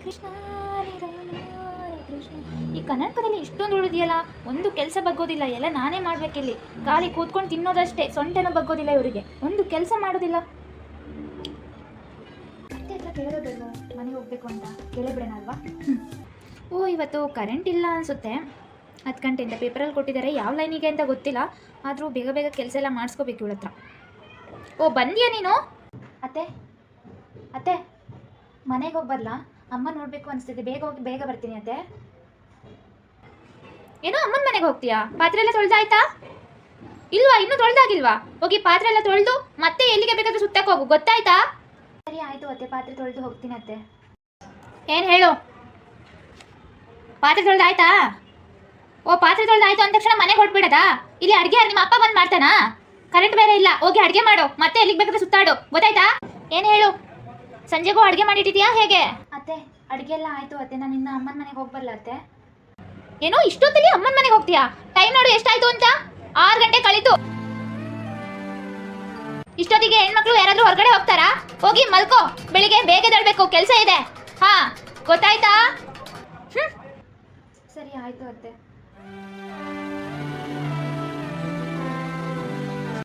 ಕೃಷ್ಣ ಹರೇ ರಾಮ ಹರೇ ಕೃಷ್ಣ. ಈ ಕನ್ನಡಕದಲ್ಲಿ ಇಷ್ಟೊಂದು ಉಳಿದಿಯಲ್ಲ, ಒಂದು ಕೆಲಸ ಬಗ್ಗೋದಿಲ್ಲ, ಎಲ್ಲ ನಾನೇ ಮಾಡ್ಬೇಕಿಲ್ಲಿ. ಖಾಲಿ ಕೂತ್ಕೊಂಡು ತಿನ್ನೋದಷ್ಟೇ, ಸೊಂಟನೂ ಬಗ್ಗೋದಿಲ್ಲ ಇವರಿಗೆ, ಒಂದು ಕೆಲಸ ಮಾಡೋದಿಲ್ಲ. ಮತ್ತೆ ಹತ್ರ ಕೇಳೋದು ಮನೆಗೆ ಹೋಗ್ಬೇಕು ಅಂತ ಕೇಳಬಿಡೋಣ ಅಲ್ವಾ. ಓ ಇವತ್ತು ಕರೆಂಟ್ ಇಲ್ಲ ಅನಿಸುತ್ತೆ, 10 ಗಂಟೆಯಿಂದ ಪೇಪರಲ್ಲಿ ಕೊಟ್ಟಿದ್ದಾರೆ, ಯಾವ ಲೈನಿಗೆ ಅಂತ ಗೊತ್ತಿಲ್ಲ. ಆದರೂ ಬೇಗ ಬೇಗ ಕೆಲಸ ಎಲ್ಲ ಮಾಡಿಸ್ಕೋಬೇಕು ಇವಳ ಹತ್ರ. ಓ ಬಂದ್ಯಾ ನೀನು? ಅತ್ತೆ ಅತ್ತೆ ಮನೆಗೆ ಹೋಗಿ ಬರಲಾ? ಅಮ್ಮ ನೋಡಬೇಕು ಅನಿಸ್ತಿದೆ, ಬೇಗ ಹೋಗಿ ಬೇಗ ಬರ್ತೀನಿ ಅತ್ತೆ. ಏನೋ ಅಮ್ಮನ ಮನೆಗೆ ಹೋಗ್ತೀಯಾ? ಪಾತ್ರೆ ಎಲ್ಲ ತೊಳೆದಾಯ್ತಾ? ಇಲ್ವಾ, ಇನ್ನೂ ತೊಳೆದಾಗಿಲ್ವಾ? ಹೋಗಿ ಪಾತ್ರೆ ಎಲ್ಲ ತೊಳೆದು ಮತ್ತೆ ಎಲ್ಲಿಗೆ ಬೇಕಾದ್ರೂ ಸುತ್ತಕ್ಕೆ ಹೋಗು, ಗೊತ್ತಾಯ್ತಾ? ಸರಿ ಆಯಿತು ಅತ್ತೆ, ಪಾತ್ರೆ ತೊಳೆದು ಹೋಗ್ತೀನಿ ಅತ್ತೆ. ಏನು ಹೇಳು? ಪಾತ್ರೆ ತೊಳೆದಾಯ್ತಾ? ಓ ಪಾತ್ರೆ ತೊಳೆದಾಯ್ತು ಅಂದ ತಕ್ಷಣ ಮನೆಗೆ ಹೊರಟ್ಬಿಡದಾ? ಇಲ್ಲಿ ಅಡುಗೆ ನಿಮ್ಮ ಅಪ್ಪ ಬಂದು ಮಾಡ್ತಾನಾ? ಕರೆಂಟ್ ಬೇರೆ ಇಲ್ಲ, ಹೋಗಿ ಅಡುಗೆ ಮಾಡು, ಮತ್ತೆ ಎಲ್ಲಿಗೆ ಬೇಕಾದ್ರೆ ಸುತ್ತಾಡು, ಗೊತ್ತಾಯ್ತಾ? ಏನು ಹೇಳು? ಸಂಜೆಗೂ ಅಡುಗೆ ಮಾಡಿಟ್ಟಿದ್ಯಾ ಹೇಗೆ? ಅತ್ತೆ ಅಡುಗೆ ಎಲ್ಲ ಆಯಿತು ಅತ್ತೆ, ನಾನು ಇನ್ನು ಅಮ್ಮನ ಮನೆಗೆ ಹೋಗಿ ಬರಲ್ಲ ಅತ್ತೆ. ಏನೋ ಇಷ್ಟೊತ್ತಲ್ಲಿ ಅಮ್ಮನ ಮನೆಗೆ ಹೋಗ್ತೀಯಾ? ಟೈಮ್ ನೋಡು ಎಷ್ಟಾಯ್ತು ಅಂತ, 6 ಗಂಟೆ ಕಳೀತು. ಇಷ್ಟೊತ್ತಿಗೆ ಹೆಣ್ಮಕ್ಳು ಯಾರಾದ್ರೂ ಹೊರಗಡೆ ಹೋಗ್ತಾರಾ? ಹೋಗಿ ಮಲ್ಕೋ, ಬೆಳಿಗ್ಗೆ ಬೇಗ ಎದ್ದೇಳಬೇಕು, ಕೆಲಸ ಇದೆ. ಹಾ ಗೊತ್ತಾಯ್ತಾ? ಸರಿ ಆಯಿತು ಅತ್ತೆ.